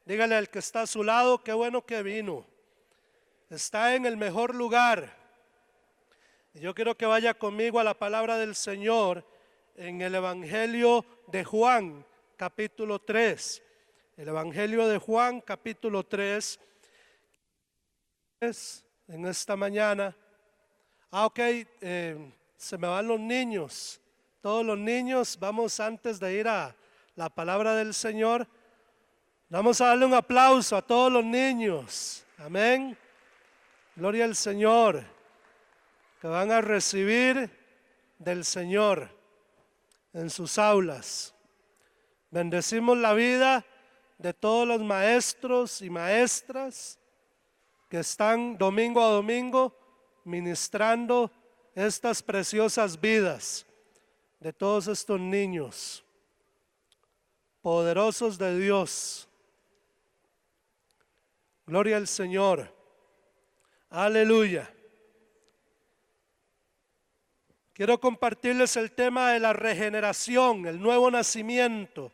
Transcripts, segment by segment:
Dígale al que está a su lado, qué bueno que vino. Está en el mejor lugar. Y yo quiero que vaya conmigo a la palabra del Señor en el Evangelio de Juan, capítulo 3. El Evangelio de Juan, capítulo 3. En esta mañana. Se me van los niños. Todos los niños, vamos antes de ir a la palabra del Señor. Vamos a darle un aplauso a todos los niños. Amén. Gloria al Señor. Que van a recibir del Señor en sus aulas. Bendecimos la vida de todos los maestros y maestras que están domingo a domingo ministrando estas preciosas vidas de todos estos niños poderosos de Dios. Gloria al Señor. Aleluya. Quiero compartirles el tema de la regeneración, el nuevo nacimiento.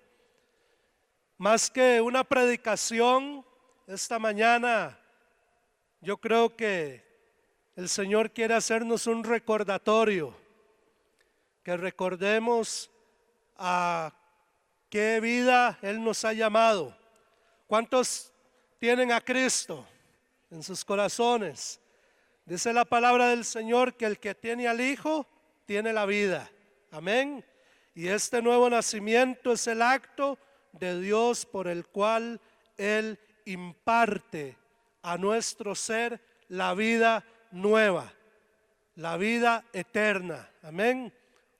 Más que una predicación, esta mañana yo creo que el Señor quiere hacernos un recordatorio, que recordemos a qué vida Él nos ha llamado. ¿Cuántos tienen a Cristo en sus corazones? Dice la palabra del Señor que el que tiene al Hijo tiene la vida. Amén. Y este nuevo nacimiento es el acto de Dios por el cual Él imparte a nuestro ser la vida nueva, la vida eterna. Amén.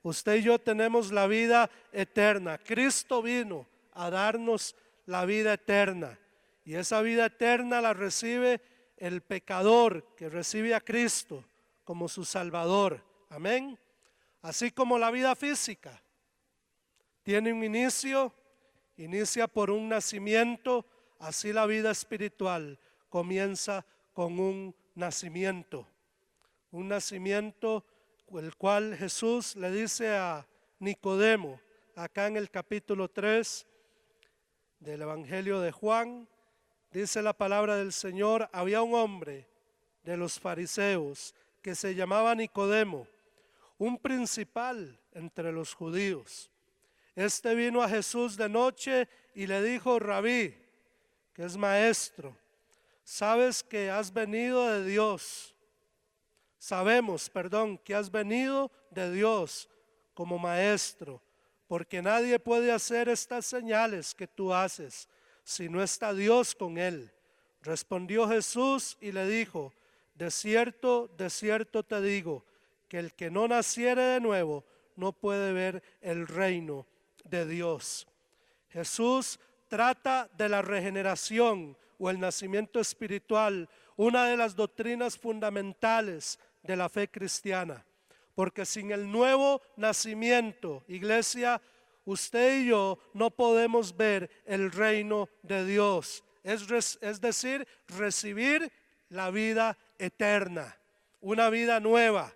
Usted y yo tenemos la vida eterna. Cristo vino a darnos la vida eterna. Y esa vida eterna la recibe el pecador que recibe a Cristo como su Salvador. Amén. Así como la vida física tiene un inicia por un nacimiento, así la vida espiritual comienza con un nacimiento el cual Jesús le dice a Nicodemo, acá en el capítulo 3 del Evangelio de Juan, dice la palabra del Señor: había un hombre de los fariseos que se llamaba Nicodemo, un principal entre los judíos. Este vino a Jesús de noche y le dijo: Rabí, que es maestro, sabes que has venido de Dios. Sabemos, que has venido de Dios como maestro, porque nadie puede hacer estas señales que tú haces si no está Dios con él. Respondió Jesús y le dijo: de cierto te digo, que el que no naciere de nuevo no puede ver el reino de Dios. Jesús trata de la regeneración o el nacimiento espiritual, una de las doctrinas fundamentales de la fe cristiana, porque sin el nuevo nacimiento, iglesia, usted y yo no podemos ver el reino de Dios, es decir, recibir la vida eterna, una vida nueva,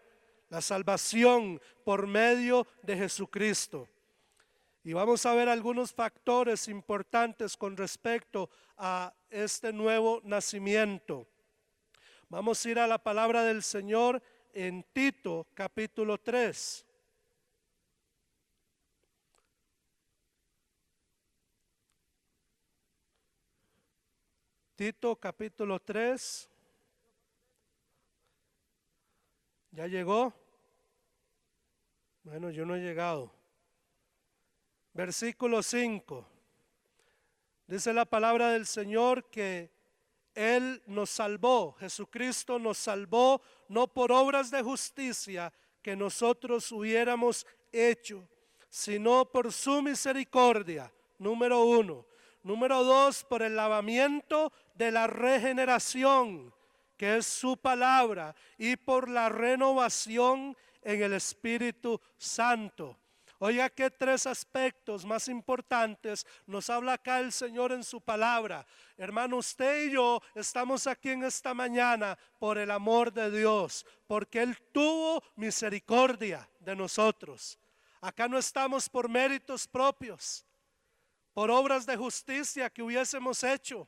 la salvación por medio de Jesucristo. Y vamos a ver algunos factores importantes con respecto a este nuevo nacimiento. Vamos a ir a la palabra del Señor en Tito capítulo 3. Tito capítulo 3. ¿Ya llegó? Bueno, yo no he llegado. Versículo 5. Dice la palabra del Señor que Él nos salvó, Jesucristo nos salvó, no por obras de justicia que nosotros hubiéramos hecho, sino por su misericordia, número 1. Número 2, por el lavamiento de la regeneración, que es su palabra, y por la renovación en el Espíritu Santo. Oiga qué tres aspectos más importantes nos habla acá el Señor en su palabra. Hermano, usted y yo estamos aquí en esta mañana por el amor de Dios, porque Él tuvo misericordia de nosotros. Acá no estamos por méritos propios, por obras de justicia que hubiésemos hecho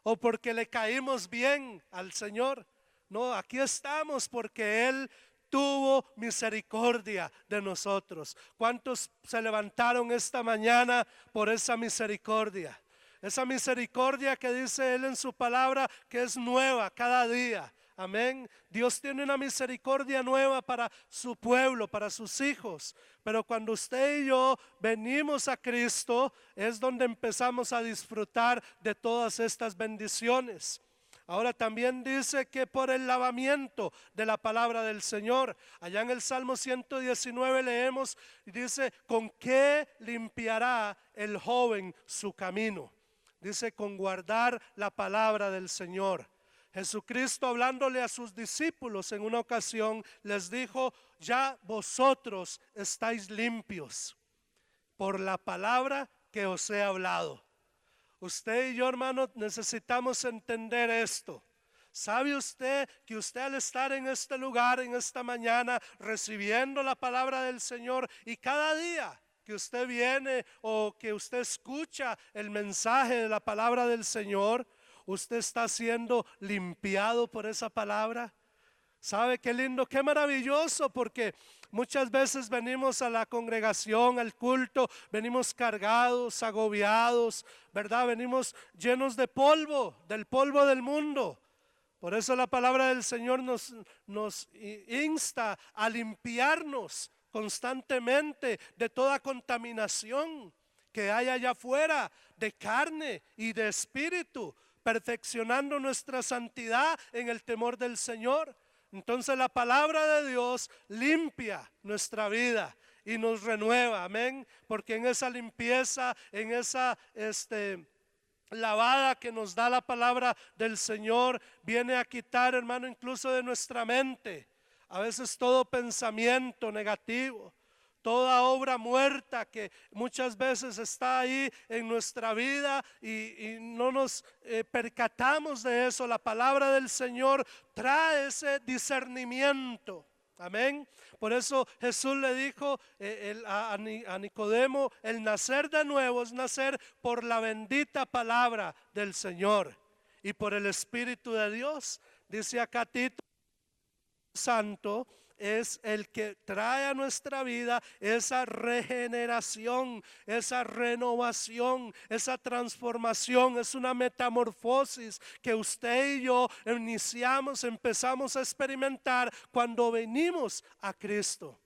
o porque le caímos bien al Señor. No, aquí estamos porque Él tuvo misericordia de nosotros. ¿Cuántos se levantaron esta mañana por esa misericordia? Esa misericordia que dice Él en su palabra que es nueva cada día. Amén. Dios tiene una misericordia nueva para su pueblo, para sus hijos. Pero cuando usted y yo venimos a Cristo, es donde empezamos a disfrutar de todas estas bendiciones. Ahora también dice que por el lavamiento de la palabra del Señor, allá en el Salmo 119 leemos y dice: ¿con qué limpiará el joven su camino? Dice: con guardar la palabra del Señor. Jesucristo, hablándole a sus discípulos en una ocasión, les dijo: ya vosotros estáis limpios por la palabra que os he hablado. Usted y yo, hermano, necesitamos entender esto. ¿Sabe usted que usted, al estar en este lugar, en esta mañana, recibiendo la palabra del Señor, y cada día que usted viene o que usted escucha el mensaje de la palabra del Señor, usted está siendo limpiado por esa palabra? ¿Sabe qué lindo, qué maravilloso? Porque muchas veces venimos a la congregación, al culto, venimos cargados, agobiados, ¿verdad? Venimos llenos de polvo, del polvo del mundo. Por eso la palabra del Señor nos insta a limpiarnos constantemente de toda contaminación que hay allá afuera, de carne y de espíritu, perfeccionando nuestra santidad en el temor del Señor. Entonces la palabra de Dios limpia nuestra vida y nos renueva, amén, porque en esa limpieza, en esa lavada que nos da la palabra del Señor, viene a quitar, hermano, incluso de nuestra mente a veces todo pensamiento negativo, toda obra muerta que muchas veces está ahí en nuestra vida y no nos percatamos de eso. La palabra del Señor trae ese discernimiento. Amén. Por eso Jesús le dijo a Nicodemo: el nacer de nuevo es nacer por la bendita palabra del Señor y por el Espíritu de Dios. Dice acá Tito: Santo es el que trae a nuestra vida esa regeneración, esa renovación, esa transformación. Es una metamorfosis que usted y yo empezamos a experimentar cuando venimos a Cristo.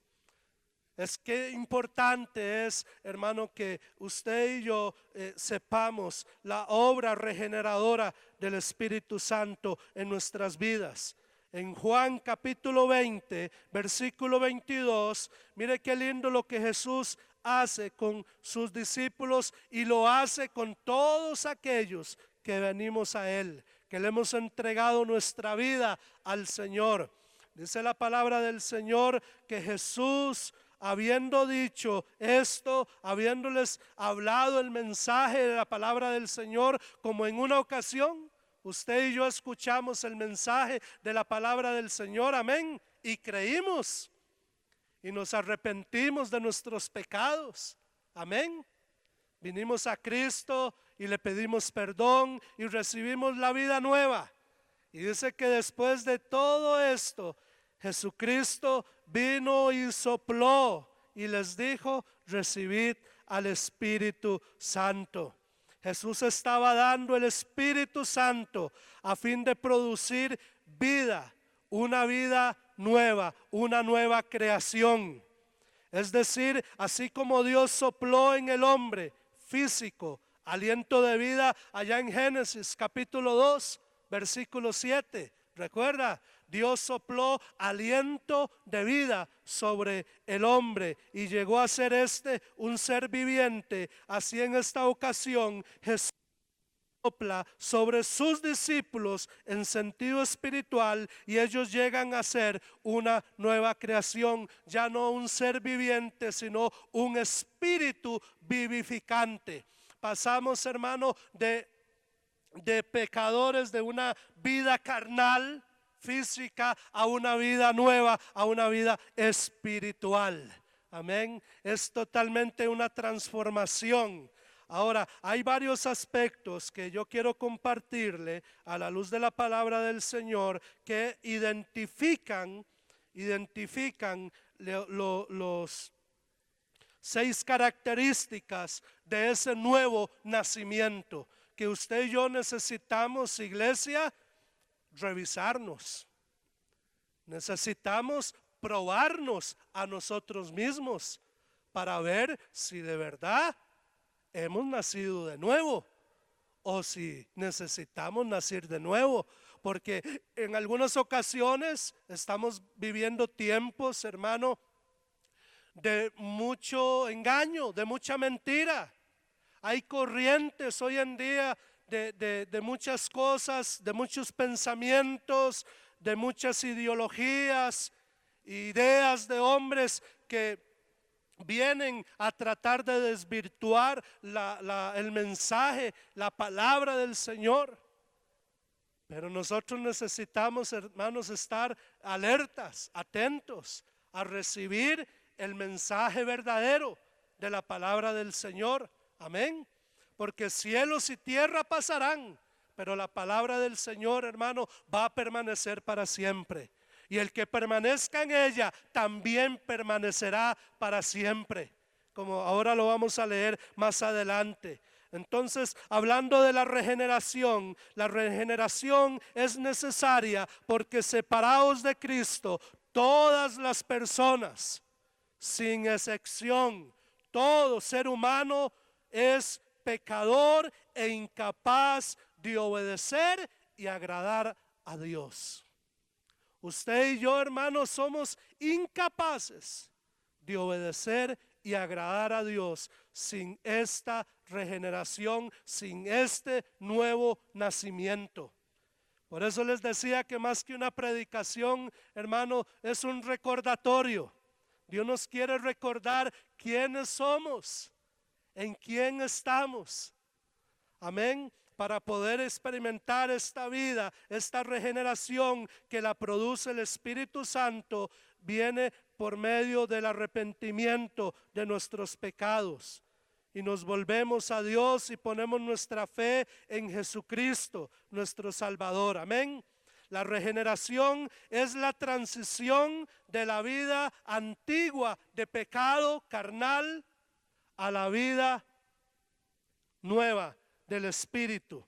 Es que importante es, hermano, que usted y yo sepamos la obra regeneradora del Espíritu Santo en nuestras vidas. En Juan capítulo 20, versículo 22, mire qué lindo lo que Jesús hace con sus discípulos y lo hace con todos aquellos que venimos a Él, que le hemos entregado nuestra vida al Señor. Dice la palabra del Señor que Jesús, habiendo dicho esto, habiéndoles hablado el mensaje de la palabra del Señor, como en una ocasión, usted y yo escuchamos el mensaje de la palabra del Señor, amén, y creímos y nos arrepentimos de nuestros pecados, amén. Vinimos a Cristo y le pedimos perdón y recibimos la vida nueva. Y dice que después de todo esto, Jesucristo vino y sopló y les dijo: recibid al Espíritu Santo. Jesús estaba dando el Espíritu Santo a fin de producir vida, una vida nueva, una nueva creación. Es decir, así como Dios sopló en el hombre físico aliento de vida allá en Génesis capítulo 2, versículo 7. Recuerda, Dios sopló aliento de vida sobre el hombre y llegó a ser un ser viviente. Así en esta ocasión Jesús sopla sobre sus discípulos en sentido espiritual y ellos llegan a ser una nueva creación, ya no un ser viviente, sino un espíritu vivificante. Pasamos, hermano, de pecadores, de una vida carnal, física, a una vida nueva, a una vida espiritual. Amén. Es totalmente una transformación. Ahora, hay varios aspectos que yo quiero compartirle a la luz de la palabra del Señor que identifican los 6 características de ese nuevo nacimiento que usted y yo necesitamos, iglesia, revisarnos. Necesitamos probarnos a nosotros mismos para ver si de verdad hemos nacido de nuevo o si necesitamos nacer de nuevo, porque en algunas ocasiones estamos viviendo tiempos, hermano, de mucho engaño, de mucha mentira. Hay corrientes hoy en día de muchas cosas, de muchos pensamientos, de muchas ideologías, ideas de hombres que vienen a tratar de desvirtuar el mensaje, la palabra del Señor. Pero nosotros necesitamos, hermanos, estar alertas, atentos a recibir el mensaje verdadero de la palabra del Señor. Amén. Porque cielos y tierra pasarán, pero la palabra del Señor, hermano, va a permanecer para siempre. Y el que permanezca en ella también permanecerá para siempre, como ahora lo vamos a leer más adelante. Entonces, hablando de la regeneración es necesaria porque separados de Cristo, todas las personas, sin excepción, todo ser humano es pecador e incapaz de obedecer y agradar a Dios. Usted y yo, hermanos, somos incapaces de obedecer y agradar a Dios sin esta regeneración, sin este nuevo nacimiento. Por eso les decía que más que una predicación, hermano, es un recordatorio. Dios nos quiere recordar quiénes somos, en quién estamos. Amén. Para poder experimentar esta vida, esta regeneración que la produce el Espíritu Santo, viene por medio del arrepentimiento de nuestros pecados. Y nos volvemos a Dios y ponemos nuestra fe en Jesucristo, nuestro Salvador. Amén. La regeneración es la transición de la vida antigua de pecado carnal a la vida nueva del Espíritu.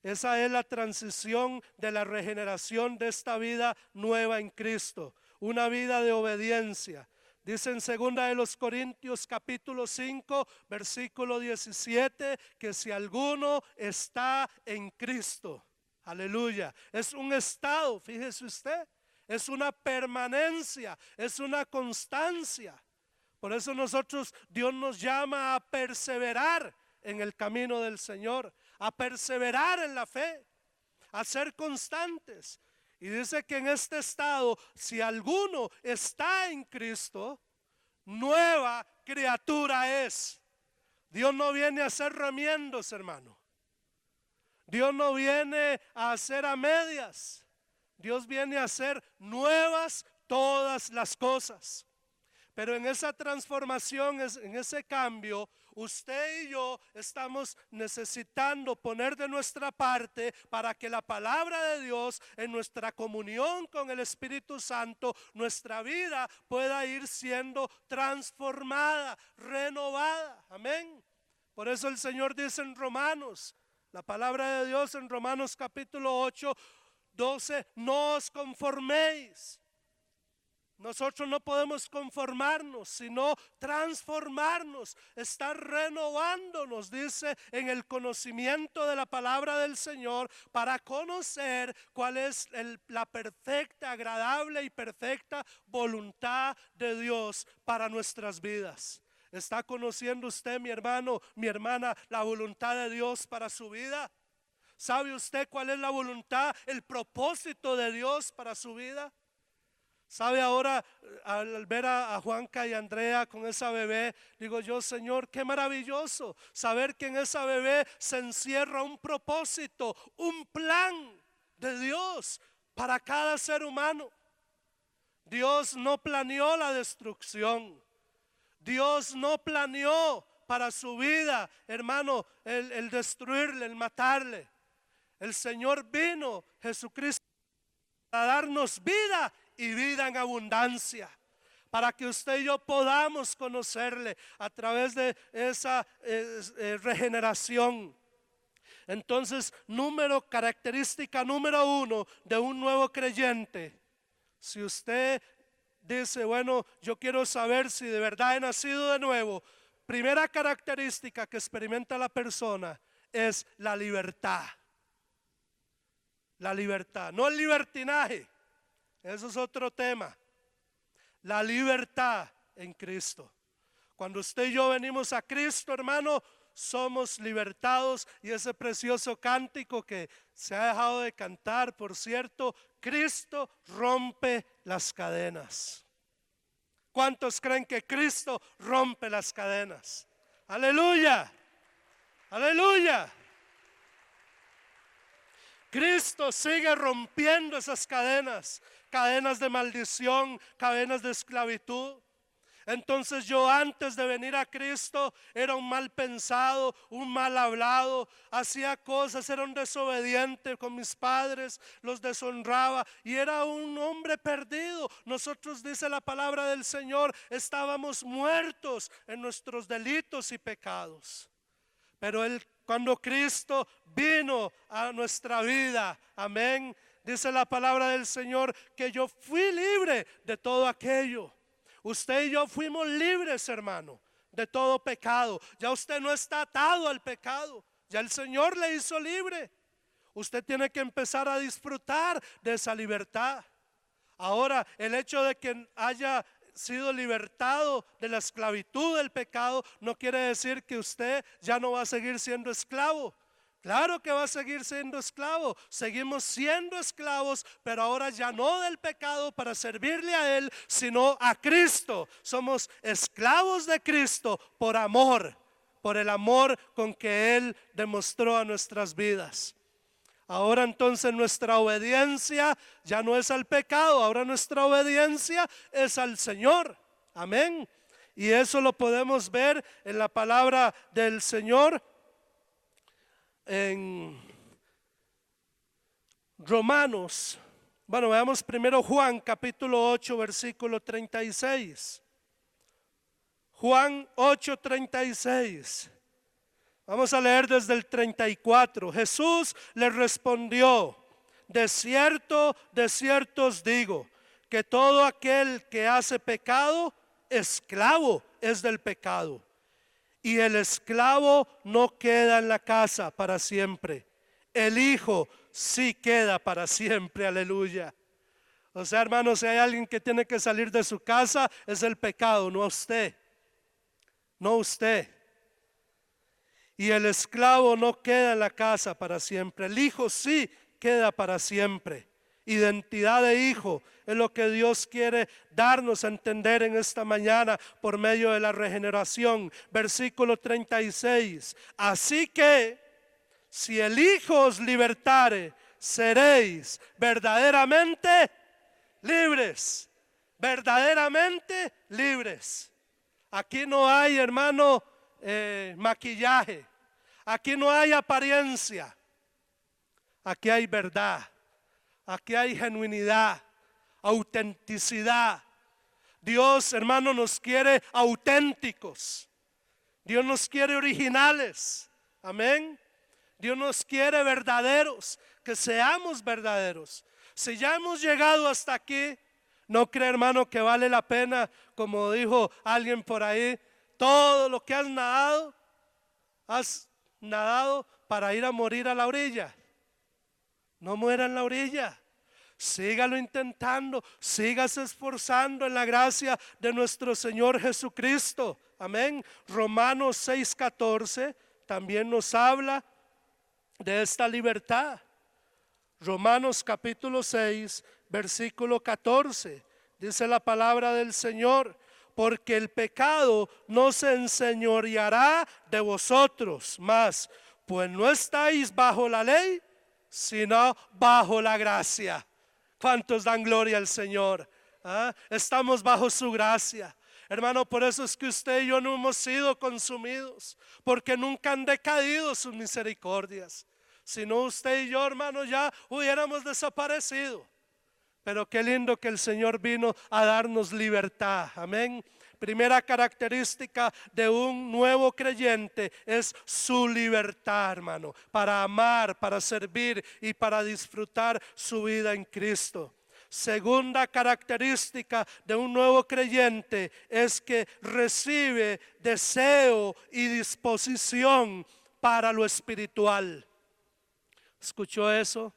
Esa es la transición de la regeneración de esta vida nueva en Cristo, una vida de obediencia. Dice en 2 Corintios capítulo 5 versículo 17 que si alguno está en Cristo, aleluya, es un estado, fíjese usted, es una permanencia, es una constancia. Por eso Dios nos llama a perseverar en el camino del Señor, a perseverar en la fe, a ser constantes. Y dice que en este estado, si alguno está en Cristo, nueva criatura es. Dios no viene a hacer remiendos, hermano. Dios no viene a hacer a medias. Dios viene a hacer nuevas todas las cosas. Pero en esa transformación, en ese cambio, usted y yo estamos necesitando poner de nuestra parte para que la palabra de Dios en nuestra comunión con el Espíritu Santo, nuestra vida pueda ir siendo transformada, renovada. Amén. Por eso el Señor dice en Romanos, la palabra de Dios en Romanos capítulo 8, 12, no os conforméis. Nosotros no podemos conformarnos, sino transformarnos, estar renovándonos, dice, en el conocimiento de la palabra del Señor para conocer cuál es la perfecta, agradable y perfecta voluntad de Dios para nuestras vidas. ¿Está conociendo usted, mi hermano, mi hermana, la voluntad de Dios para su vida? ¿Sabe usted cuál es la voluntad, el propósito de Dios para su vida? ¿Sabe ahora, al ver a Juanca y Andrea con esa bebé, digo yo, Señor, qué maravilloso saber que en esa bebé se encierra un propósito, un plan de Dios para cada ser humano. Dios no planeó la destrucción. Dios no planeó para su vida, hermano, el destruirle, el matarle. El Señor vino, Jesucristo, a darnos vida y vida en abundancia, para que usted y yo podamos conocerle a través de esa regeneración. Entonces, característica número 1 de un nuevo creyente. Si usted dice, bueno, yo quiero saber si de verdad he nacido de nuevo, primera característica que experimenta la persona es la libertad. La libertad, no el libertinaje, eso es otro tema. La libertad en Cristo. Cuando usted y yo venimos a Cristo, hermano, somos libertados. Y ese precioso cántico que se ha dejado de cantar, por cierto, Cristo rompe las cadenas. ¿Cuántos creen que Cristo rompe las cadenas? Aleluya, aleluya. Cristo sigue rompiendo esas cadenas, cadenas de maldición, cadenas de esclavitud. Entonces yo antes de venir a Cristo era un mal pensado, un mal hablado, hacía cosas, era un desobediente con mis padres, los deshonraba y era un hombre perdido. Nosotros, dice la palabra del Señor, estábamos muertos en nuestros delitos y pecados. Pero cuando Cristo vino a nuestra vida, amén, dice la palabra del Señor que yo fui libre de todo aquello. Usted y yo fuimos libres, hermano, de todo pecado. Ya usted no está atado al pecado, ya el Señor le hizo libre. Usted tiene que empezar a disfrutar de esa libertad. Ahora, el hecho de que haya sido libertado de la esclavitud del pecado no quiere decir que usted ya no va a seguir siendo esclavo. Claro que va a seguir siendo esclavo. Seguimos siendo esclavos, pero ahora ya no del pecado para servirle a Él, sino a Cristo. Somos esclavos de Cristo por amor, por el amor con que Él demostró a nuestras vidas. Ahora entonces nuestra obediencia ya no es al pecado, ahora nuestra obediencia es al Señor. Amén. Y eso lo podemos ver en la palabra del Señor en Romanos. Bueno, veamos primero Juan capítulo 8 versículo 36. Juan 8:36. Vamos a leer desde el 34. Jesús le respondió: de cierto os digo, que todo aquel que hace pecado, esclavo es del pecado. Y el esclavo no queda en la casa para siempre. El Hijo sí queda para siempre, aleluya. O sea, hermanos, si hay alguien que tiene que salir de su casa, es el pecado, no usted. No usted. Y el esclavo no queda en la casa para siempre. El Hijo sí queda para siempre. Identidad de hijo es lo que Dios quiere darnos a entender en esta mañana por medio de la regeneración. Versículo 36. Así que si el Hijo os libertare, seréis verdaderamente libres. Verdaderamente libres. Aquí no hay, hermano, maquillaje. Aquí no hay apariencia. Aquí hay verdad. Aquí hay genuinidad, autenticidad. Dios, hermano, nos quiere auténticos. Dios nos quiere originales. Amén. Dios nos quiere verdaderos, que seamos verdaderos. Si ya hemos llegado hasta aquí, no cree, hermano, que vale la pena, como dijo alguien por ahí, todo lo que has nadado para ir a morir a la orilla. No muera en la orilla. Sígalo intentando, sígase esforzando en la gracia de nuestro Señor Jesucristo. Amén. Romanos 6:14 también nos habla de esta libertad. Romanos capítulo 6 versículo 14 dice la palabra del Señor: porque el pecado no se enseñoreará de vosotros más, pues no estáis bajo la ley, sino bajo la gracia. ¿Cuántos dan gloria al Señor? Estamos bajo su gracia. Hermano, por eso es que usted y yo no hemos sido consumidos, porque nunca han decaído sus misericordias. Si no, usted y yo, hermano, ya hubiéramos desaparecido. Pero qué lindo que el Señor vino a darnos libertad. Amén. Primera característica de un nuevo creyente es su libertad, hermano, para amar, para servir y para disfrutar su vida en Cristo. Segunda característica de un nuevo creyente es que recibe deseo y disposición para lo espiritual. ¿Escuchó eso?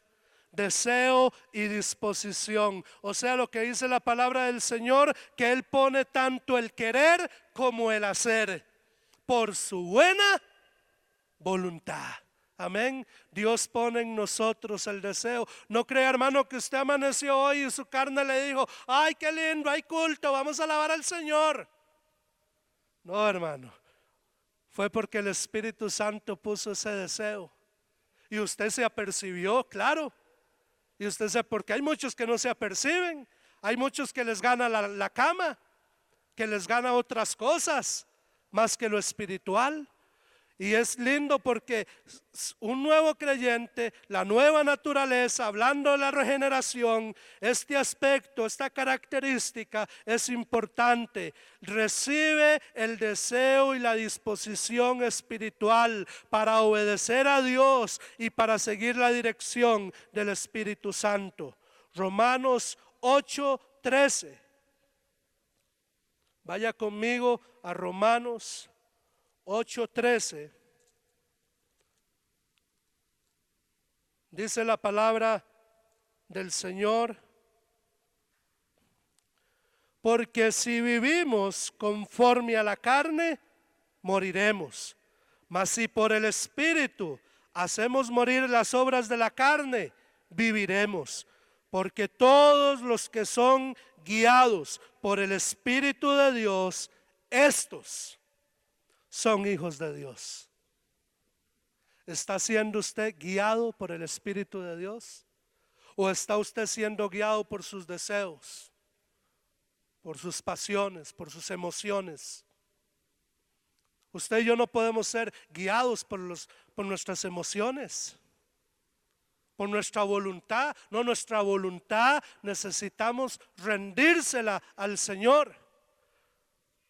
Deseo y disposición. O sea, lo que dice la palabra del Señor, que Él pone tanto el querer como el hacer por su buena voluntad. Amén. Dios pone en nosotros el deseo. No crea, hermano, que usted amaneció hoy y su carne le dijo: ay, qué lindo, hay culto, vamos a alabar al Señor. No, hermano, fue porque el Espíritu Santo puso ese deseo y usted se apercibió, claro. Y usted sabe, porque hay muchos que no se aperciben. Hay muchos que les gana la cama, que les gana otras cosas más que lo espiritual. Y es lindo porque un nuevo creyente, la nueva naturaleza, hablando de la regeneración, este aspecto, esta característica es importante. Recibe el deseo y la disposición espiritual para obedecer a Dios y para seguir la dirección del Espíritu Santo. Romanos 8:13. Vaya conmigo a Romanos 8:13. Dice la palabra del Señor: porque si vivimos conforme a la carne, moriremos. Mas si por el Espíritu hacemos morir las obras de la carne, viviremos. Porque todos los que son guiados por el Espíritu de Dios, estos son hijos de Dios. ¿Está siendo usted guiado por el Espíritu de Dios? ¿O está usted siendo guiado por sus deseos, por sus pasiones, por sus emociones? Usted y yo no podemos ser guiados por nuestras emociones, por nuestra voluntad. No, nuestra voluntad necesitamos rendírsela al Señor.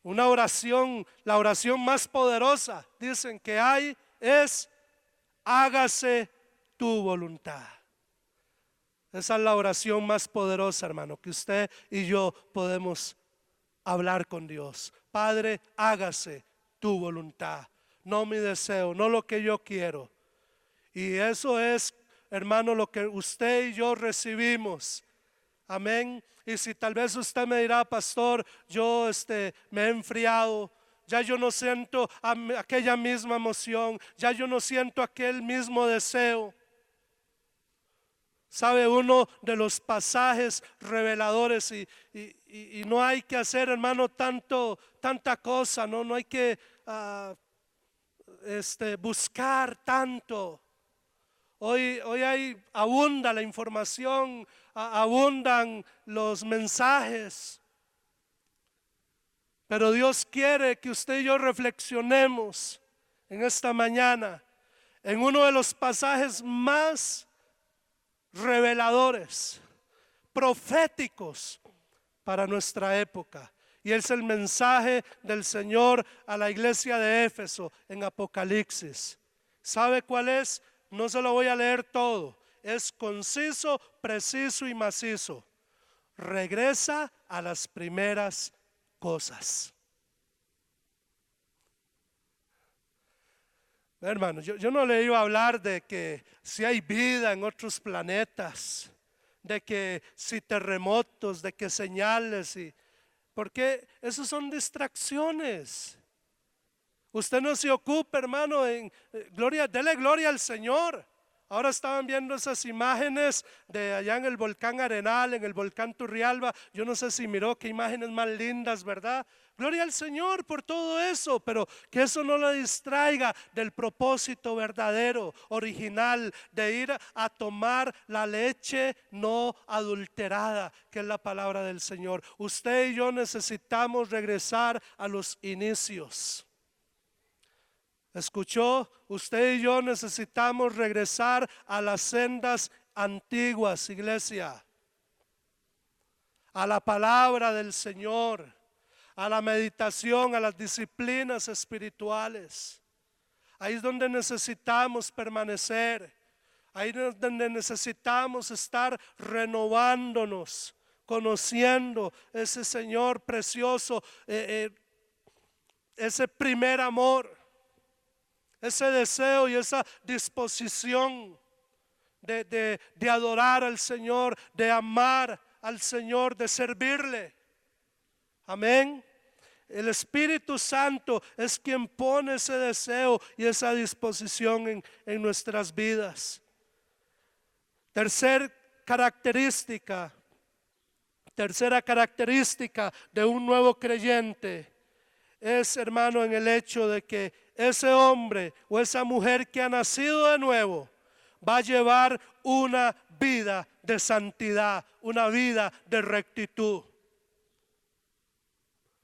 Una oración, la oración más poderosa, dicen que hay, es: hágase tu voluntad. Esa es la oración más poderosa, hermano, que usted y yo podemos hablar con Dios. Padre, hágase tu voluntad, no mi deseo, no lo que yo quiero. Y eso es, hermano, lo que usted y yo recibimos. Amén. Y si tal vez usted me dirá: pastor, yo me he enfriado, ya yo no siento aquella misma emoción, ya yo no siento aquel mismo deseo. Sabe, uno de los pasajes reveladores, y no hay que hacer, hermano, tanta cosa, no hay que buscar tanto. Hoy abunda la información, abundan los mensajes. Pero Dios quiere que usted y yo reflexionemos en esta mañana en uno de los pasajes más reveladores, proféticos para nuestra época. Y es el mensaje del Señor a la iglesia de Éfeso en Apocalipsis. ¿Sabe cuál es? No se lo voy a leer todo. Es conciso, preciso y macizo. Regresa a las primeras cosas. Hermano, yo no le iba a hablar de que si hay vida en otros planetas, de que si terremotos, de que señales, porque esos son distracciones. Usted no se ocupe, hermano, dele gloria al Señor. Ahora estaban viendo esas imágenes de allá en el volcán Arenal, en el volcán Turrialba. Yo no sé si miró qué imágenes más lindas, ¿verdad? Gloria al Señor por todo eso, pero que eso no lo distraiga del propósito verdadero, original, de ir a tomar la leche no adulterada, que es la palabra del Señor. Usted y yo necesitamos regresar a los inicios. ¿Escuchó? Usted y yo necesitamos regresar a las sendas antiguas, iglesia, a la palabra del Señor, a la meditación, a las disciplinas espirituales. Ahí es donde necesitamos permanecer. Ahí es donde necesitamos estar renovándonos, conociendo ese Señor precioso, ese primer amor, ese deseo y esa disposición de adorar al Señor, de amar al Señor, de servirle. Amén. El Espíritu Santo es quien pone ese deseo y esa disposición en nuestras vidas. Tercera característica de un nuevo creyente es, hermano, en el hecho de que ese hombre o esa mujer que ha nacido de nuevo va a llevar una vida de santidad, una vida de rectitud.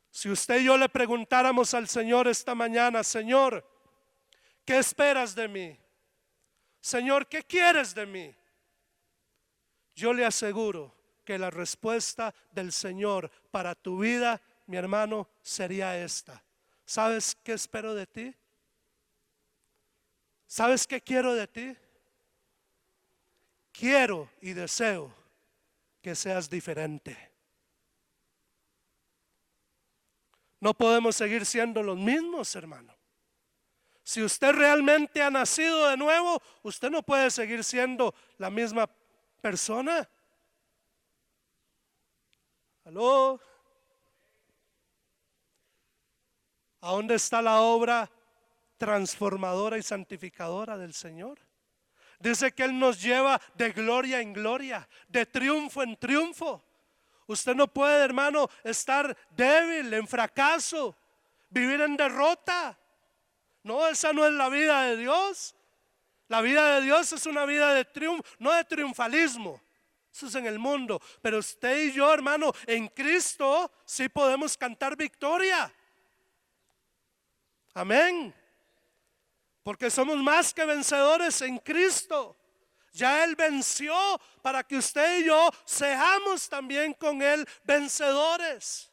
Si usted y yo le preguntáramos al Señor esta mañana: Señor, ¿qué esperas de mí? Señor, ¿qué quieres de mí? Yo le aseguro que la respuesta del Señor para tu vida, mi hermano, sería esta: ¿sabes qué espero de ti? ¿Sabes qué quiero de ti? Quiero y deseo que seas diferente. No podemos seguir siendo los mismos, hermano. Si usted realmente ha nacido de nuevo, usted no puede seguir siendo la misma persona. ¿Aló? ¿A dónde está la obra transformadora y santificadora del Señor? Dice que Él nos lleva de gloria en gloria, de triunfo en triunfo. Usted no puede, hermano, estar débil, en fracaso, vivir en derrota. No, esa no es la vida de Dios. La vida de Dios es una vida de triunfo, no de triunfalismo. Eso es en el mundo. Pero usted y yo, hermano, en Cristo sí podemos cantar victoria. Amén. Porque somos más que vencedores en Cristo. Ya Él venció para que usted y yo seamos también con Él vencedores.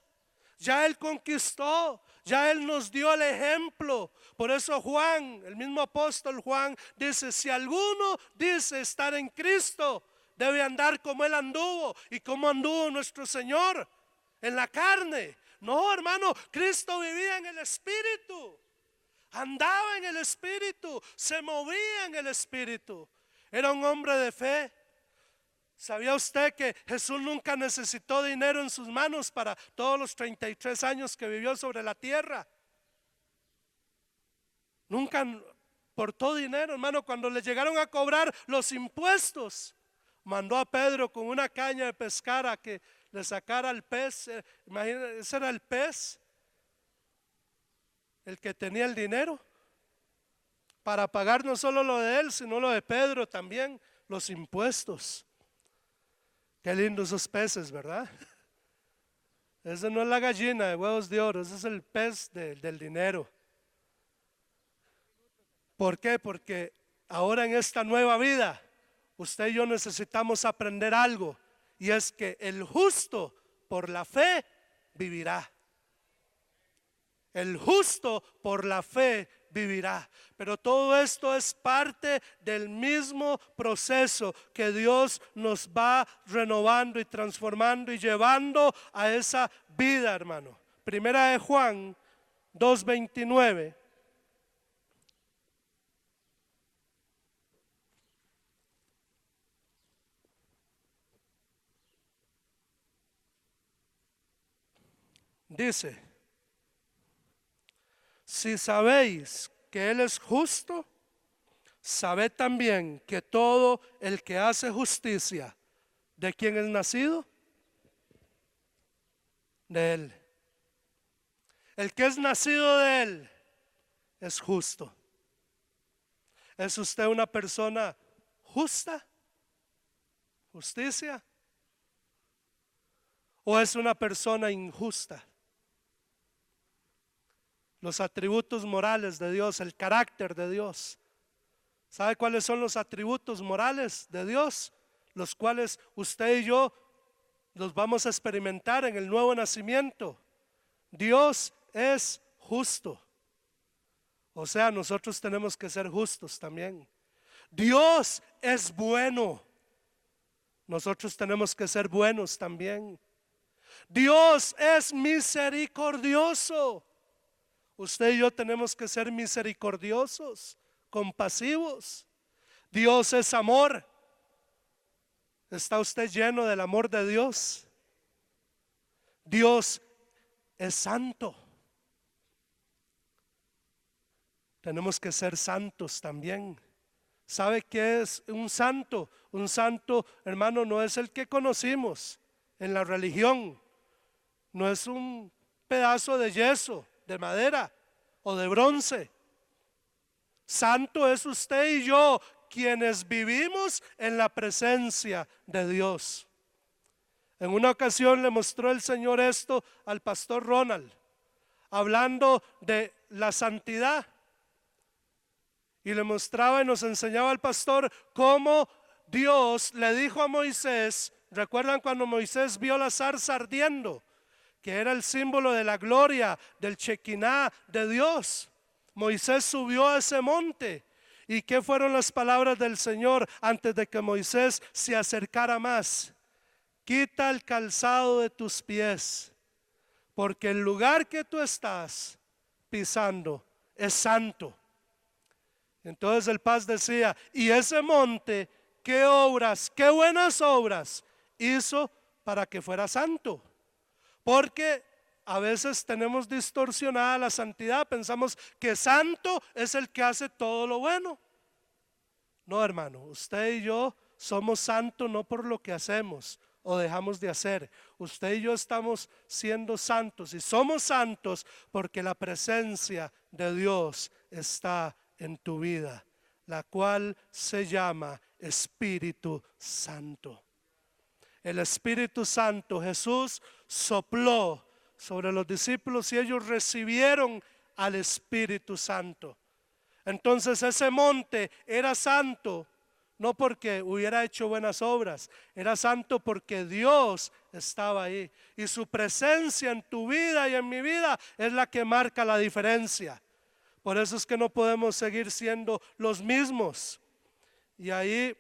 Ya Él conquistó, ya Él nos dio el ejemplo. Por eso Juan, el mismo apóstol Juan, dice: si alguno dice estar en Cristo, debe andar como Él anduvo. ¿Y como anduvo nuestro Señor? En la carne. No, hermano, Cristo vivía en el Espíritu. Andaba en el Espíritu, se movía en el Espíritu. Era un hombre de fe. ¿Sabía usted que Jesús nunca necesitó dinero en sus manos para todos los 33 años que vivió sobre la tierra? Nunca portó dinero, hermano. Cuando le llegaron a cobrar los impuestos, mandó a Pedro con una caña de pescar a que le sacara el pez. Imagínense, ese era el pez, el que tenía el dinero para pagar no solo lo de él, sino lo de Pedro también, los impuestos. Qué lindos esos peces, ¿verdad? Ese no es la gallina de huevos de oro, ese es el pez del dinero. ¿Por qué? Porque ahora en esta nueva vida, usted y yo necesitamos aprender algo, y es que el justo por la fe vivirá. El justo por la fe vivirá. Pero todo esto es parte del mismo proceso que Dios nos va renovando y transformando y llevando a esa vida, hermano. Primera de Juan 2:29. Dice: si sabéis que Él es justo, sabed también que todo el que hace justicia, ¿de quién es nacido? De Él. El que es nacido de Él es justo. ¿Es usted una persona justa? ¿Justicia? ¿O es una persona injusta? Los atributos morales de Dios, el carácter de Dios. ¿Sabe cuáles son los atributos morales de Dios? Los cuales usted y yo los vamos a experimentar en el nuevo nacimiento. Dios es justo. O sea, nosotros tenemos que ser justos también. Dios es bueno. Nosotros tenemos que ser buenos también. Dios es misericordioso. Usted y yo tenemos que ser misericordiosos, compasivos. Dios es amor. ¿Está usted lleno del amor de Dios? Dios es santo. Tenemos que ser santos también. ¿Sabe qué es un santo? Un santo, hermano, no es el que conocimos en la religión. No es un pedazo de yeso, de madera o de bronce. Santo es usted y yo, quienes vivimos en la presencia de Dios. En una ocasión le mostró el Señor esto al pastor Ronald, hablando de la santidad. Y le mostraba y nos enseñaba al pastor cómo Dios le dijo a Moisés. ¿Recuerdan cuando Moisés vio la zarza ardiendo? Que era el símbolo de la gloria, del Shekinah de Dios. Moisés subió a ese monte. ¿Y qué fueron las palabras del Señor antes de que Moisés se acercara más? Quita el calzado de tus pies, porque el lugar que tú estás pisando es santo. Entonces el paz decía, y ese monte, ¿qué obras, qué buenas obras hizo para que fuera santo? Porque a veces tenemos distorsionada la santidad, pensamos que santo es el que hace todo lo bueno. No, hermano, usted y yo somos santos no por lo que hacemos o dejamos de hacer. Usted y yo estamos siendo santos y somos santos porque la presencia de Dios está en tu vida, la cual se llama Espíritu Santo. El Espíritu Santo, Jesús sopló sobre los discípulos y ellos recibieron al Espíritu Santo. Entonces ese monte era santo, no porque hubiera hecho buenas obras, era santo porque Dios estaba ahí. Y su presencia en tu vida y en mi vida es la que marca la diferencia. Por eso es que no podemos seguir siendo los mismos. Y ahí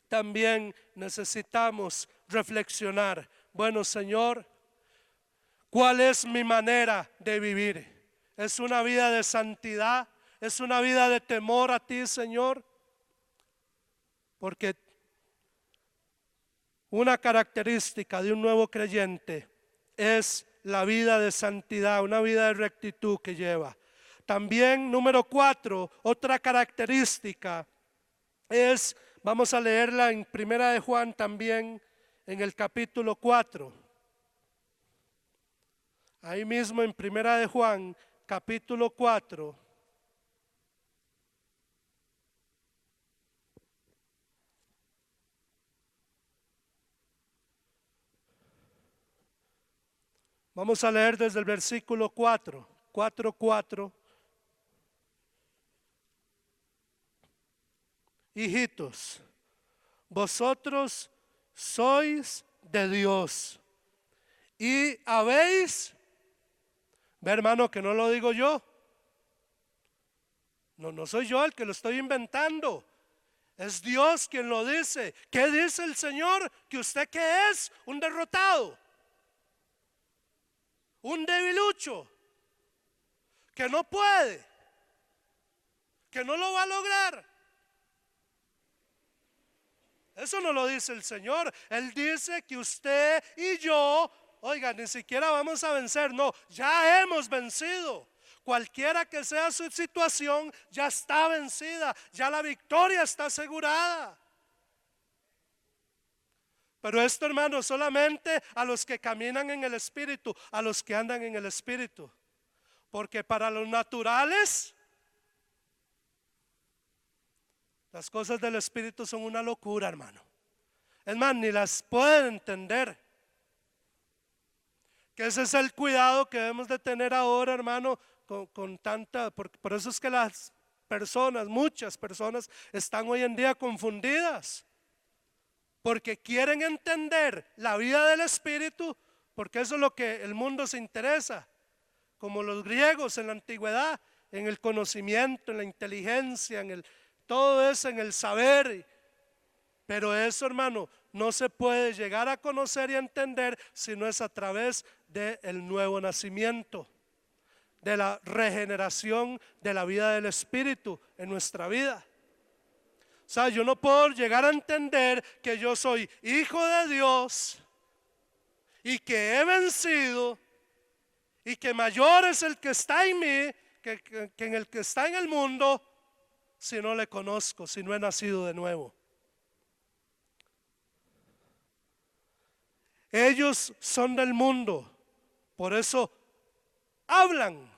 también necesitamos reflexionar. Bueno, Señor, ¿cuál es mi manera de vivir? ¿Es una vida de santidad? ¿Es una vida de temor a ti, Señor? Porque una característica de un nuevo creyente es la vida de santidad, una vida de rectitud que lleva. También, número 4, otra característica es, vamos a leerla en Primera de Juan también, en el capítulo 4. Ahí mismo en Primera de Juan, capítulo 4. Vamos a leer desde el versículo 4. Hijitos, vosotros sois de Dios y habéis, ve hermano que no lo digo yo, no soy yo el que lo estoy inventando, es Dios quien lo dice. ¿Qué dice el Señor? Que usted que es un derrotado, un debilucho, que no puede, que no lo va a lograr. Eso no lo dice el Señor. Él dice que usted y yo, oiga, ni siquiera vamos a vencer. No, ya hemos vencido. Cualquiera que sea su situación, ya está vencida. Ya la victoria está asegurada. Pero esto, hermano, solamente a los que caminan en el Espíritu, a los que andan en el Espíritu. Porque para los naturales, las cosas del Espíritu son una locura, hermano. Es más, ni las pueden entender. Que ese es el cuidado que debemos de tener ahora, hermano, con tanta, por eso es que las personas, muchas personas están hoy en día confundidas, porque quieren entender la vida del Espíritu, porque eso es lo que el mundo se interesa, como los griegos en la antigüedad, en el conocimiento, en la inteligencia, todo eso, en el saber. Pero eso, hermano, no se puede llegar a conocer y a entender si no es a través del nuevo nacimiento, de la regeneración de la vida del Espíritu en nuestra vida. O sea, yo no puedo llegar a entender que yo soy hijo de Dios y que he vencido y que mayor es el que está en mí que en el que está en el mundo, si no le conozco, si no he nacido de nuevo. Ellos son del mundo, por eso hablan.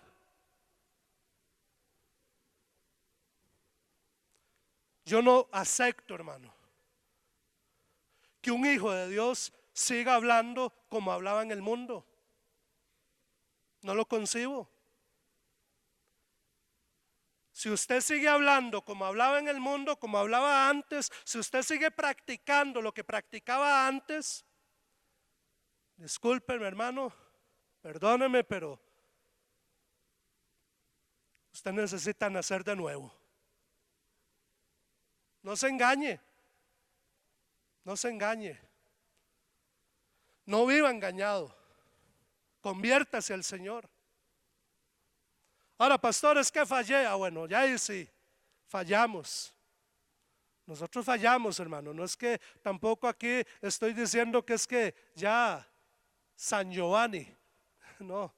Yo no acepto, hermano, que un hijo de Dios siga hablando como hablaba en el mundo. No lo concibo. Si usted sigue hablando como hablaba en el mundo, como hablaba antes, si usted sigue practicando lo que practicaba antes, discúlpeme, hermano, perdóneme, pero usted necesita nacer de nuevo. No se engañe, no se engañe, no viva engañado, conviértase al Señor. Ahora, pastor, es que fallé. Bueno, ya ahí sí, fallamos. Nosotros fallamos, hermano. No es que tampoco aquí estoy diciendo que es que ya San Giovanni, no.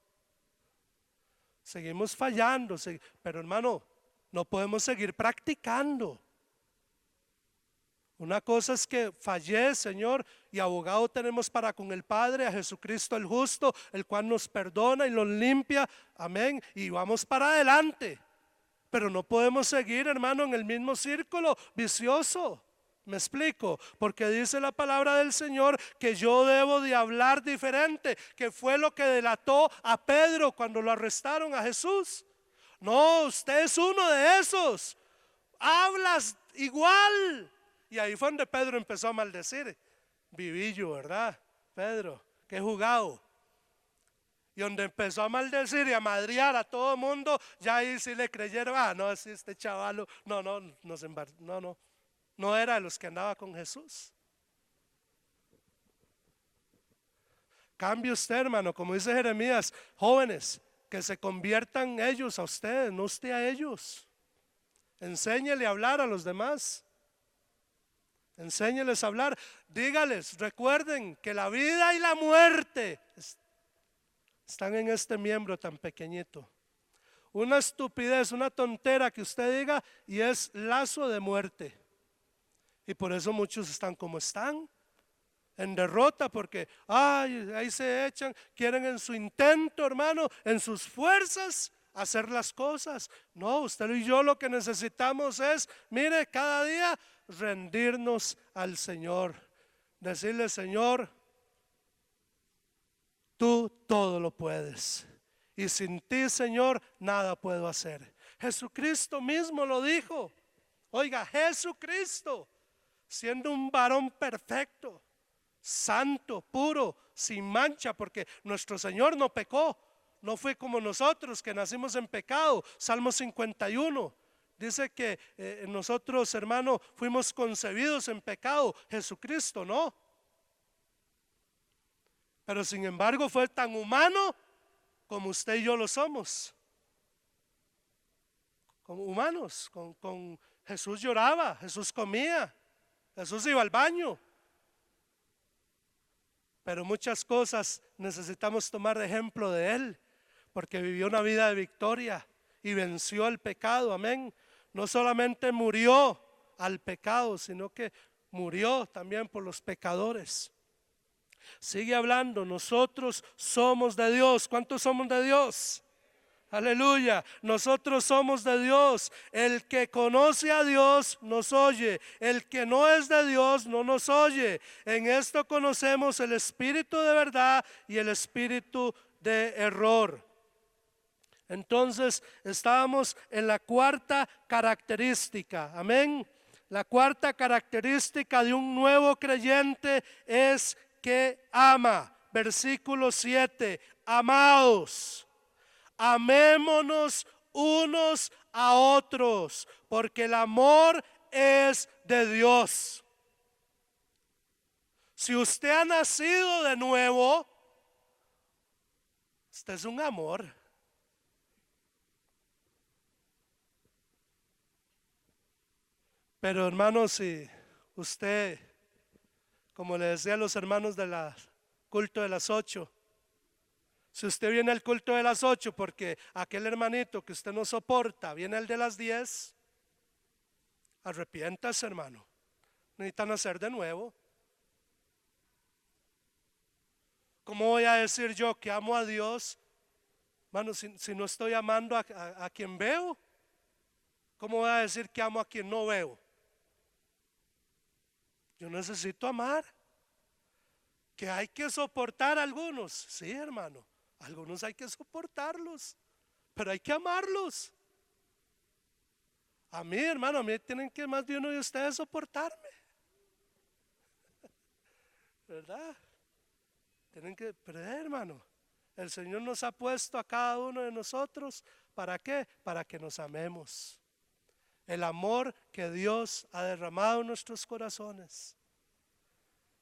Seguimos fallando, pero hermano, no podemos seguir practicando. Una cosa es que fallé, Señor, y abogado tenemos para con el Padre, a Jesucristo el justo, el cual nos perdona y nos limpia, amén, y vamos para adelante. Pero no podemos seguir, hermano, en el mismo círculo vicioso. Me explico, porque dice la palabra del Señor que yo debo de hablar diferente, que fue lo que delató a Pedro cuando lo arrestaron a Jesús. No, usted es uno de esos, hablas igual. Y ahí fue donde Pedro empezó a maldecir. Vivillo, ¿verdad? Pedro, qué jugado. Y donde empezó a maldecir y a madrear a todo el mundo, ya ahí sí le creyeron. No, sí, este chavalo, no era de los que andaba con Jesús. Cambie usted, hermano, como dice Jeremías, jóvenes, que se conviertan ellos a ustedes, no usted a ellos. Enséñele a hablar a los demás. Enséñeles a hablar, dígales, recuerden que la vida y la muerte están en este miembro tan pequeñito. Una estupidez, una tontera que usted diga y es lazo de muerte. Y por eso muchos están como están, en derrota, porque ahí se echan, quieren en su intento, hermano, en sus fuerzas hacer las cosas. No, usted y yo lo que necesitamos es, mire, cada día rendirnos al Señor, decirle: Señor, tú todo lo puedes y sin ti, Señor, nada puedo hacer. Jesucristo mismo lo dijo. Oiga, Jesucristo, siendo un varón perfecto, santo, puro, sin mancha, porque nuestro Señor no pecó, no fue como nosotros que nacimos en pecado. Salmo 51 dice que nosotros, hermano, fuimos concebidos en pecado. Jesucristo no. Pero sin embargo fue tan humano como usted y yo lo somos. Como humanos, con Jesús lloraba, Jesús comía, Jesús iba al baño. Pero muchas cosas necesitamos tomar de ejemplo de Él, porque vivió una vida de victoria y venció el pecado, amén. No solamente murió al pecado, sino que murió también por los pecadores. Sigue hablando, nosotros somos de Dios. ¿Cuántos somos de Dios? Aleluya, nosotros somos de Dios. El que conoce a Dios nos oye. El que no es de Dios no nos oye. En esto conocemos el espíritu de verdad y el espíritu de error. Entonces estábamos en la cuarta característica. Amén. La cuarta característica de un nuevo creyente es que ama. Versículo 7. Amaos. Amémonos unos a otros, porque el amor es de Dios. Si usted ha nacido de nuevo, este es un amor. Pero hermanos, si usted, como le decía a los hermanos del culto de las 8, si usted viene al culto de las 8 porque aquel hermanito que usted no soporta viene al de las 10, arrepiéntase, hermano. Necesitan nacer de nuevo. ¿Cómo voy a decir yo que amo a Dios, hermano, si no estoy amando a quien veo? ¿Cómo voy a decir que amo a quien no veo? Yo necesito amar. Que hay que soportar a algunos, sí, hermano. Algunos hay que soportarlos, pero hay que amarlos. A mí, hermano, a mí tienen que más de uno de ustedes soportarme, ¿verdad? Tienen que, pero hermano, el Señor nos ha puesto a cada uno de nosotros, ¿para qué? Para que nos amemos. El amor que Dios ha derramado en nuestros corazones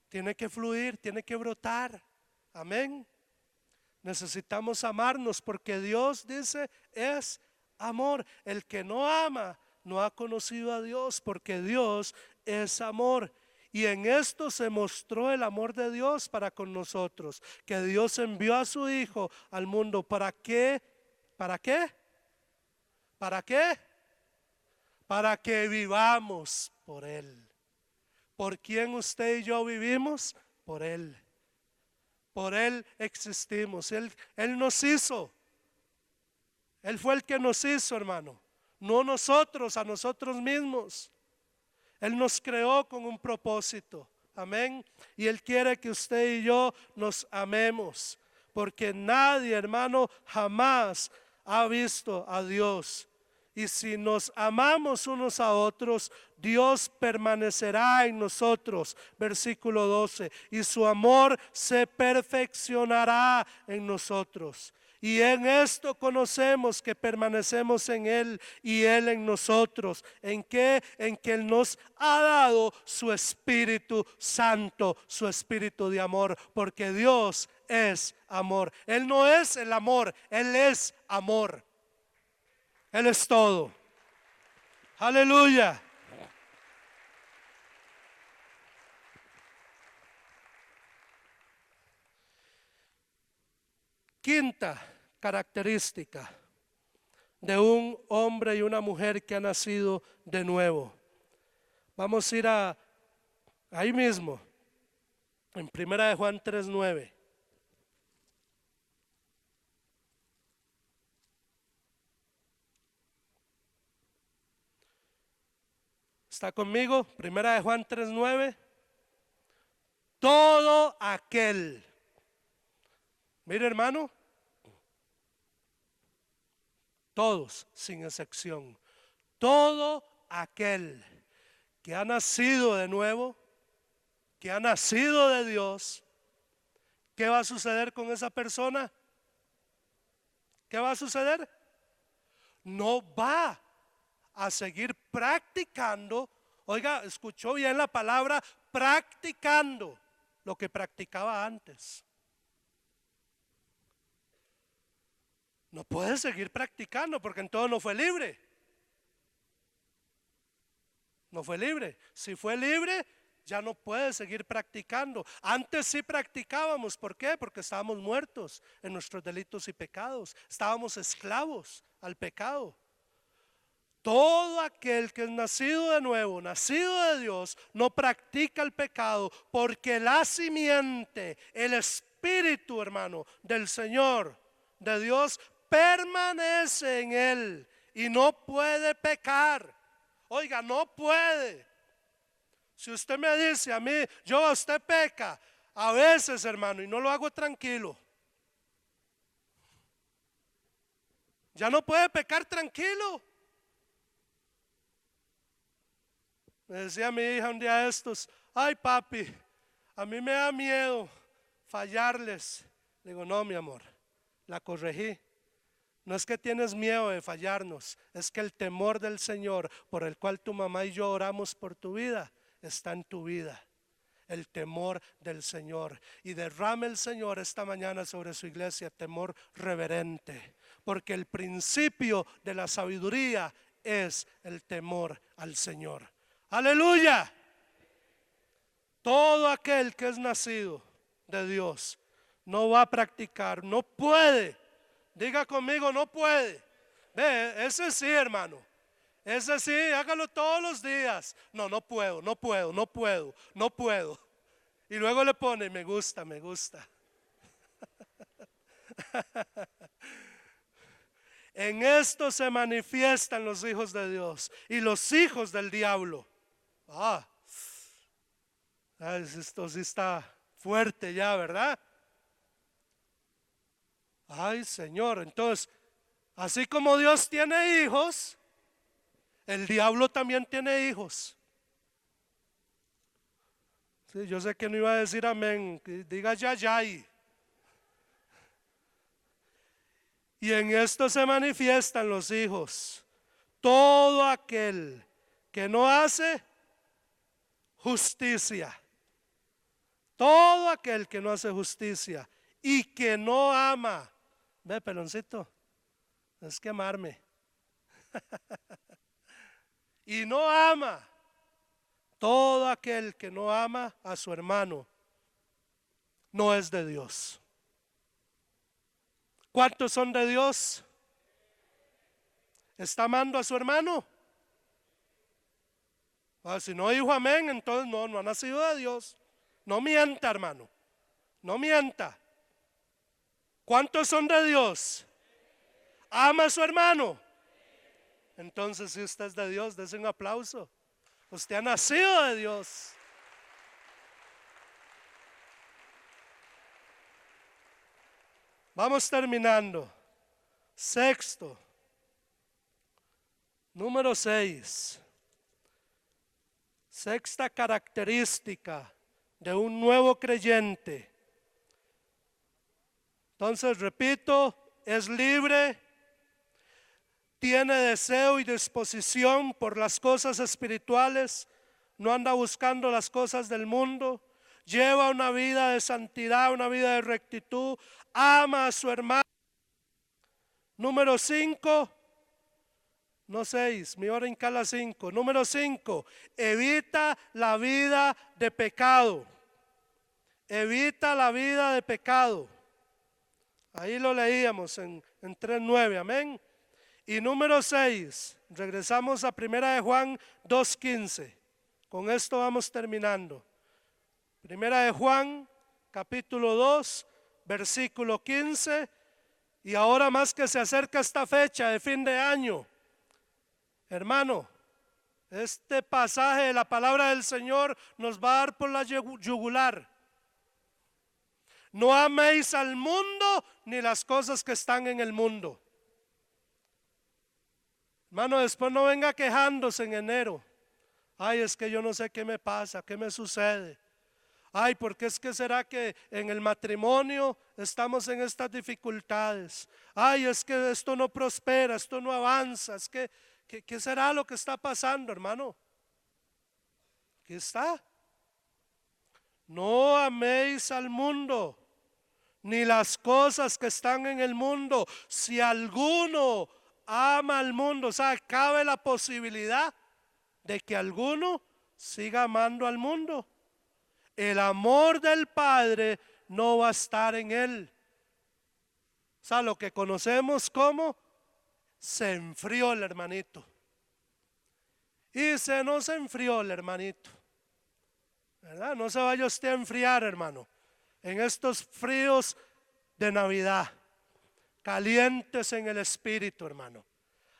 tiene que fluir, tiene que brotar. Amén. Necesitamos amarnos porque Dios dice es amor. El que no ama no ha conocido a Dios, porque Dios es amor. Y en esto se mostró el amor de Dios para con nosotros, que Dios envió a su Hijo al mundo. ¿Para qué? ¿Para qué? ¿Para qué? Para que vivamos por Él. ¿Por quién usted y yo vivimos? Por Él. Por Él existimos. Él nos hizo. Él fue el que nos hizo, hermano. No nosotros, a nosotros mismos. Él nos creó con un propósito. Amén. Y Él quiere que usted y yo nos amemos. Porque nadie, hermano, jamás ha visto a Dios. Y si nos amamos unos a otros, Dios permanecerá en nosotros. Versículo 12. Y su amor se perfeccionará en nosotros. Y en esto conocemos que permanecemos en Él y Él en nosotros. ¿En qué? En que Él nos ha dado su Espíritu Santo, su Espíritu de amor. Porque Dios es amor. Él no es el amor, Él es amor. Él es todo. Aleluya. Quinta característica de un hombre y una mujer que ha nacido de nuevo. Vamos a ir ahí mismo, en 1 de Juan 3:9. ¿Está conmigo? 1 de Juan 3:9. Todo aquel. Mire, hermano. Todos, sin excepción. Todo aquel que ha nacido de nuevo, que ha nacido de Dios, ¿qué va a suceder con esa persona? ¿Qué va a suceder? No va a seguir practicando. Oiga, escuchó bien la palabra practicando lo que practicaba antes. No puede seguir practicando porque entonces no fue libre. No fue libre. Si fue libre, ya no puede seguir practicando. Antes sí practicábamos. ¿Por qué? Porque estábamos muertos en nuestros delitos y pecados. Estábamos esclavos al pecado. Todo aquel que es nacido de nuevo, nacido de Dios, no practica el pecado, porque la simiente, el Espíritu, hermano, del Señor, de Dios, permanece en Él y no puede pecar. Oiga, no puede. Si usted me dice a mí, usted peca, a veces, hermano, y no lo hago tranquilo. Ya no puede pecar tranquilo. Me decía mi hija un día de estos, ay papi, a mí me da miedo fallarles. Le digo, no mi amor, la corregí. No es que tienes miedo de fallarnos, es que el temor del Señor por el cual tu mamá y yo oramos por tu vida, está en tu vida. El temor del Señor. Y derrame el Señor esta mañana sobre su iglesia temor reverente. Porque el principio de la sabiduría es el temor al Señor. Aleluya. Todo aquel que es nacido de Dios no va a practicar, no puede. Diga conmigo, no puede. Ve, ese sí, hermano. Ese sí, hágalo todos los días. No, no puedo, no puedo, no puedo, no puedo. Y luego le pone, me gusta, me gusta. En esto se manifiestan los hijos de Dios y los hijos del diablo. Esto sí está fuerte ya, ¿verdad? Ay, Señor, entonces, así como Dios tiene hijos, el diablo también tiene hijos. Sí, yo sé que no iba a decir amén, que diga yayay. Y en esto se manifiestan los hijos. Todo aquel que no hace justicia. Todo aquel que no hace justicia y que no ama. Ve, peloncito, es quemarme. Y no ama. Todo aquel que no ama a su hermano no es de Dios. ¿Cuántos son de Dios? ¿Está amando a su hermano? Si no dijo amén, entonces no ha nacido de Dios. No mienta, hermano. No mienta. ¿Cuántos son de Dios? ¿Ama a su hermano? Entonces, si usted es de Dios, dése un aplauso. Usted ha nacido de Dios. Vamos terminando. Sexto. Número 6. Sexta característica de un nuevo creyente. Entonces, repito, es libre, tiene deseo y disposición por las cosas espirituales, no anda buscando las cosas del mundo, lleva una vida de santidad, una vida de rectitud, ama a su hermano. Número 5, no 6, mi hora en cala 5. Número 5, evita la vida de pecado. Evita la vida de pecado. Ahí lo leíamos en 3:9, amén. Y número 6, regresamos a 1 de Juan 2:15. Con esto vamos terminando. 1 de Juan, capítulo 2, versículo 15. Y ahora más que se acerca esta fecha de fin de año, hermano, este pasaje de la palabra del Señor nos va a dar por la yugular. No améis al mundo ni las cosas que están en el mundo. Hermano, después no venga quejándose en enero. Ay, es que yo no sé qué me pasa, qué me sucede. Ay, porque es que será que en el matrimonio estamos en estas dificultades. Ay, es que esto no prospera, esto no avanza. Es que, ¿qué será lo que está pasando, hermano? ¿Qué está? No améis al mundo, ni las cosas que están en el mundo. Si alguno ama al mundo, o sea, cabe la posibilidad de que alguno siga amando al mundo. El amor del Padre no va a estar en él. O sea, lo que conocemos como se enfrió el hermanito. Y se nos enfrió el hermanito, ¿verdad? No se vaya usted a enfriar, hermano, en estos fríos de Navidad. calientes en el espíritu, hermano.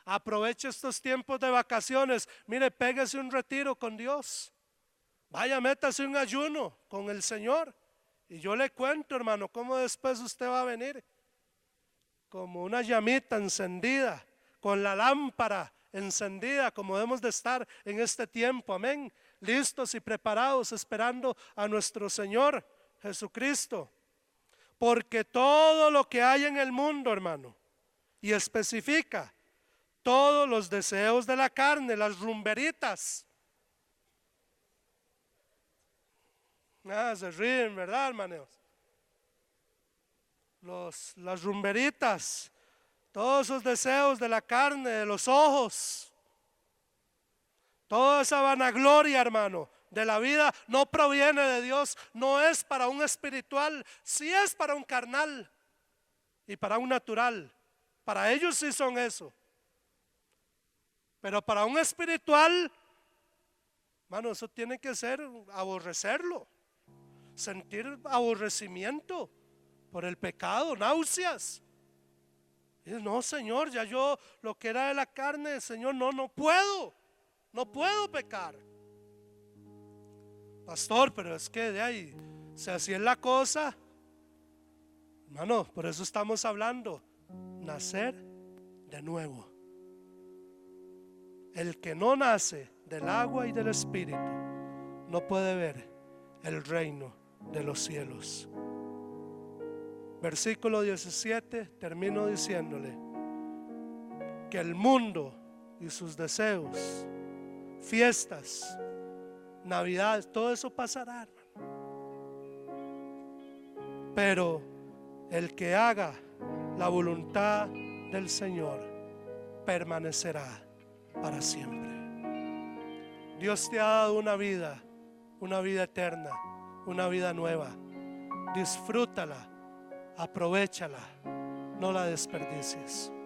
Aproveche estos tiempos de vacaciones. Mire, pégase un retiro con Dios. Vaya, métase un ayuno con el Señor. Y yo le cuento, hermano, cómo después usted va a venir como una llamita encendida, con la lámpara encendida, como debemos de estar en este tiempo, amén, listos y preparados, esperando a nuestro Señor Jesucristo. Porque todo lo que hay en el mundo, hermano, y especifica todos los deseos de la carne, las rumberitas. Se ríen, ¿verdad, hermanos? Las rumberitas, todos esos deseos de la carne, de los ojos, toda esa vanagloria, hermano, de la vida no proviene de Dios, no es para un espiritual, sí es para un carnal y para un natural. Para ellos sí son eso. Pero para un espiritual, hermano, eso tiene que ser aborrecerlo, sentir aborrecimiento por el pecado, náuseas. Y no, Señor, ya yo lo que era de la carne, Señor, no puedo pecar. Pastor, pero es que de ahí, si así es la cosa, hermano, por eso estamos hablando, nacer de nuevo. El que no nace del agua y del espíritu no puede ver el reino de los cielos. Versículo 17, termino diciéndole que el mundo y sus deseos, fiestas, navidades, todo eso pasará, pero el que haga la voluntad del Señor permanecerá para siempre. Dios te ha dado una vida eterna, una vida nueva. Disfrútala, aprovéchala, no la desperdicies.